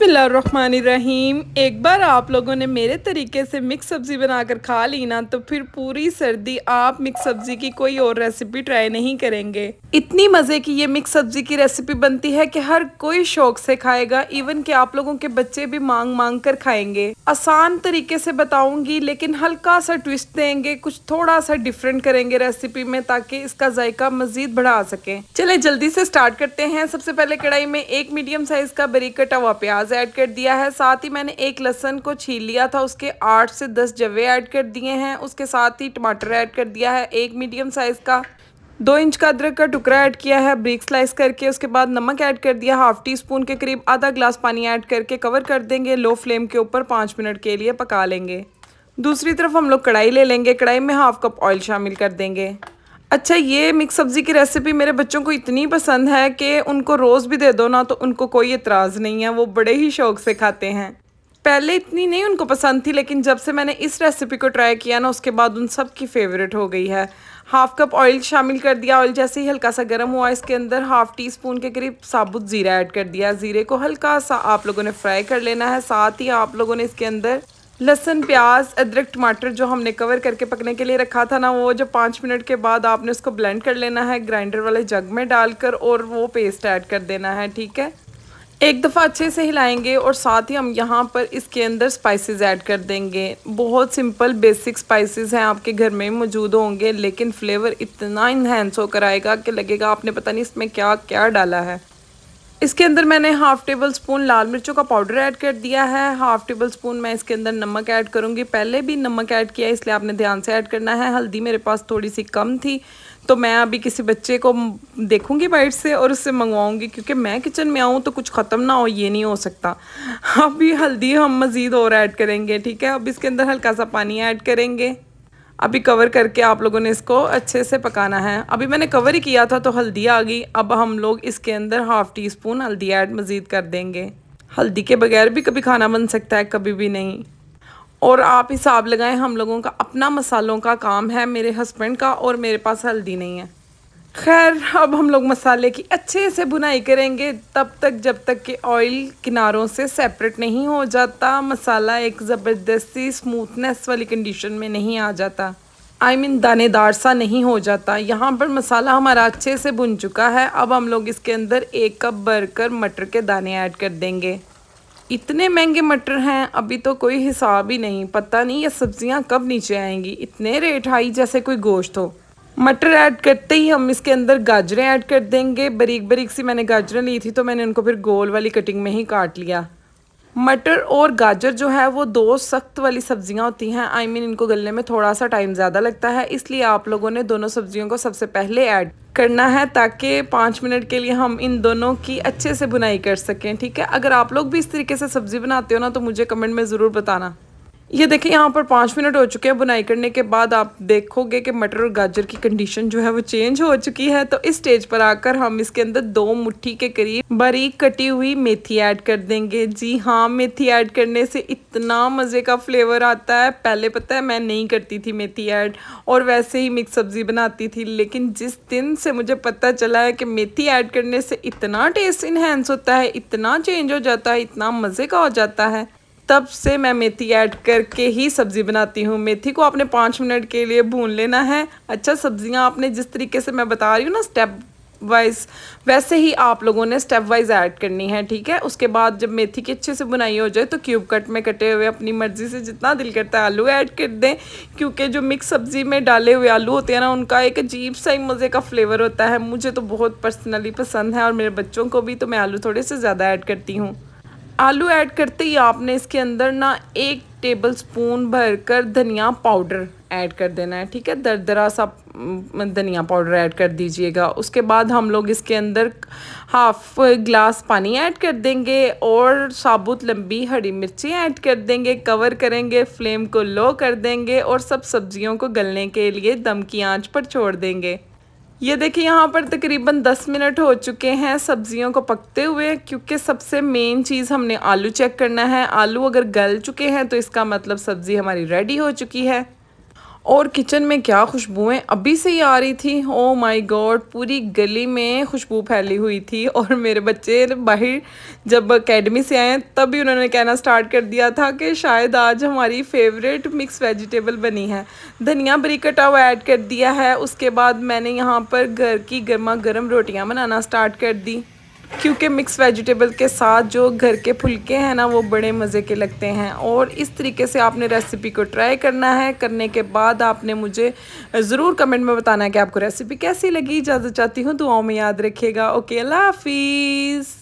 बिस्मिल्लाहिर्रहमानिर्रहीम। एक बार आप लोगों ने मेरे तरीके से मिक्स सब्ज़ी बनाकर खा ली ना तो फिर पूरी सर्दी आप मिक्स सब्ज़ी की कोई और रेसिपी ट्राई नहीं करेंगे। इतनी मज़े की ये मिक्स सब्ज़ी की रेसिपी बनती है कि हर कोई शौक से खाएगा, इवन कि आप लोगों के बच्चे भी मांग मांग कर खाएंगे। आसान तरीके से बताऊंगी लेकिन हल्का सा ट्विस्ट देंगे, कुछ थोड़ा सा डिफरेंट करेंगे रेसिपी में ताकि इसका जायका मज़ीद बढ़ा सके। चले जल्दी से स्टार्ट करते हैं। सबसे पहले कढ़ाई में एक मीडियम साइज का बारीक कटा हुआ प्याज ऐड कर दिया है। साथ ही मैंने एक लहसुन को छील लिया था, उसके 8 से 10 जवे ऐड कर दिए हैं। उसके साथ ही टमाटर ऐड कर दिया है एक मीडियम साइज का। 2 इंच का अदरक का टुकड़ा ऐड किया है ब्रिक स्लाइस करके। उसके बाद नमक ऐड कर दिया, हाफ टी स्पून के करीब। आधा ग्लास पानी ऐड करके कवर कर देंगे। लो फ्लेम के ऊपर 5 मिनट के लिए पका लेंगे। दूसरी तरफ हम लोग कढ़ाई ले लेंगे। कढ़ाई में हाफ कप ऑयल शामिल कर देंगे। अच्छा, ये मिक्स सब्ज़ी की रेसिपी मेरे बच्चों को इतनी पसंद है कि उनको रोज़ भी दे दो ना तो उनको कोई एतराज़ नहीं है, वो बड़े ही शौक से खाते हैं। पहले इतनी नहीं उनको पसंद थी, लेकिन जब से मैंने इस रेसिपी को ट्राई किया ना उसके बाद उन सब की फेवरेट हो गई है। हाफ कप ऑयल शामिल कर दिया। ऑयल जैसे ही हल्का सा गर्म हुआ इसके अंदर हाफ टी स्पून के करीब साबुत ज़ीरा ऐड कर दिया। ज़ीरे को हल्का सा आप लोगों ने फ्राई कर लेना है। साथ ही आप लोगों ने इसके अंदर लहसुन, प्याज, अदरक, टमाटर जो हमने कवर करके पकने के लिए रखा था ना, वो जो 5 मिनट के बाद आपने उसको ब्लेंड कर लेना है ग्राइंडर वाले जग में डालकर, और वो पेस्ट ऐड कर देना है। ठीक है, एक दफ़ा अच्छे से हिलाएंगे और साथ ही हम यहाँ पर इसके अंदर स्पाइसेस ऐड कर देंगे। बहुत सिंपल बेसिक स्पाइसेस हैं, आपके घर में मौजूद होंगे, लेकिन फ्लेवर इतना इन्हेंस होकर आएगा कि लगेगा आपने पता नहीं इसमें क्या क्या डाला है। इसके अंदर मैंने हाफ़ टेबल स्पून लाल मिर्चों का पाउडर ऐड कर दिया है। हाफ़ टेबल स्पून मैं इसके अंदर नमक ऐड करूँगी। पहले भी नमक ऐड किया इसलिए आपने ध्यान से ऐड करना है। हल्दी मेरे पास थोड़ी सी कम थी तो मैं अभी किसी बच्चे को देखूँगी बाइट से और उससे मंगवाऊँगी, क्योंकि मैं किचन में आऊँ तो कुछ ख़त्म ना हो, ये नहीं हो सकता। अभी हल्दी हम मज़ीद और ऐड करेंगे। ठीक है, अब इसके अंदर हल्का सा पानी ऐड करेंगे। अभी कवर करके आप लोगों ने इसको अच्छे से पकाना है। अभी मैंने कवर ही किया था तो हल्दी आ गई। अब हम लोग इसके अंदर हाफ़ टी स्पून हल्दी ऐड मज़ीद कर देंगे। हल्दी के बगैर भी कभी खाना बन सकता है, कभी भी नहीं। और आप हिसाब लगाएं, हम लोगों का अपना मसालों का काम है, मेरे हस्बैंड का, और मेरे पास हल्दी नहीं है। खैर, अब हम लोग मसाले की अच्छे से भुनाई करेंगे तब तक जब तक कि ऑयल किनारों से सेपरेट नहीं हो जाता, मसाला एक ज़बरदस्ती स्मूथनेस वाली कंडीशन में नहीं आ जाता, दानेदार सा नहीं हो जाता। यहाँ पर मसाला हमारा अच्छे से भुन चुका है। अब हम लोग इसके अंदर 1 कप भरकर मटर के दाने ऐड कर देंगे। इतने महंगे मटर हैं, अभी तो कोई हिसाब ही नहीं, पता नहीं ये सब्जियाँ कब नीचे आएंगी। इतने रेट हाई जैसे कोई गोश्त हो। मटर ऐड करते ही हम इसके अंदर गाजरें ऐड कर देंगे। बारीक बारीक सी मैंने गाजरें ली थी तो मैंने उनको फिर गोल वाली कटिंग में ही काट लिया। मटर और गाजर जो है वो 2 सख्त वाली सब्जियां होती हैं, इनको गलने में थोड़ा सा टाइम ज़्यादा लगता है, इसलिए आप लोगों ने दोनों सब्जियों को सबसे पहले ऐड करना है ताकि 5 मिनट के लिए हम इन दोनों की अच्छे से बुनाई कर सकें। ठीक है, अगर आप लोग भी इस तरीके से सब्ज़ी बनाते हो ना तो मुझे कमेंट में ज़रूर बताना। ये देखिए, यहाँ पर 5 मिनट हो चुके हैं बुनाई करने के बाद। आप देखोगे कि मटर और गाजर की कंडीशन जो है वो चेंज हो चुकी है। तो इस स्टेज पर आकर हम इसके अंदर 2 मुट्ठी के करीब बारीक कटी हुई मेथी ऐड कर देंगे। जी हाँ, मेथी ऐड करने से इतना मज़े का फ्लेवर आता है। पहले पता है मैं नहीं करती थी मेथी ऐड और वैसे ही मिक्स सब्ज़ी बनाती थी, लेकिन जिस दिन से मुझे पता चला है कि मेथी ऐड करने से इतना टेस्ट इन्हेंस होता है, इतना चेंज हो जाता है, इतना मज़े का हो जाता है, तब से मैं मेथी ऐड करके ही सब्ज़ी बनाती हूँ। मेथी को आपने 5 मिनट के लिए भून लेना है। अच्छा, सब्ज़ियाँ आपने जिस तरीके से मैं बता रही हूँ ना स्टेप वाइज, वैसे ही आप लोगों ने स्टेप वाइज ऐड करनी है। ठीक है, उसके बाद जब मेथी की अच्छे से बुनाई हो जाए तो क्यूब कट में कटे हुए अपनी मर्ज़ी से जितना दिल करता है आलू ऐड कर दें, क्योंकि जो मिक्स सब्ज़ी में डाले हुए आलू होते हैं ना उनका एक अजीब सा ही मज़े का फ्लेवर होता है। मुझे तो बहुत पर्सनली पसंद है और मेरे बच्चों को भी, तो मैं आलू थोड़े से ज़्यादा ऐड करती हूँ। आलू ऐड करते ही आपने इसके अंदर ना 1 टेबल स्पून भरकर धनिया पाउडर ऐड कर देना है। ठीक है, दरदरा सा धनिया पाउडर ऐड कर दीजिएगा। उसके बाद हम लोग इसके अंदर हाफ ग्लास पानी ऐड कर देंगे और साबुत लंबी हरी मिर्ची ऐड कर देंगे। कवर करेंगे, फ्लेम को लो कर देंगे और सब सब्जियों को गलने के लिए दम की आंच पर छोड़ देंगे। ये देखिए, यहाँ पर तकरीबन 10 मिनट हो चुके हैं सब्जियों को पकते हुए, क्योंकि सबसे मेन चीज़ हमने आलू चेक करना है। आलू अगर गल चुके हैं तो इसका मतलब सब्ज़ी हमारी रेडी हो चुकी है। और किचन में क्या खुशबुएं अभी से ही आ रही थी। ओ माय गॉड, पूरी गली में खुशबू फैली हुई थी। और मेरे बच्चे बाहर जब एकेडमी से आए तभी उन्होंने कहना स्टार्ट कर दिया था कि शायद आज हमारी फेवरेट मिक्स वेजिटेबल बनी है। धनिया बारीक कटा हुआ ऐड कर दिया है। उसके बाद मैंने यहाँ पर घर की गर्मा गर्म रोटियाँ बनाना स्टार्ट कर दी, क्योंकि मिक्स वेजिटेबल के साथ जो घर के फुलके हैं ना वो बड़े मज़े के लगते हैं। और इस तरीके से आपने रेसिपी को ट्राई करना है। करने के बाद आपने मुझे ज़रूर कमेंट में बताना है कि आपको रेसिपी कैसी लगी। इजाज़त चाहती हूँ, दुआओं में याद रखिएगा। ओके, अल्लाह हाफिज़।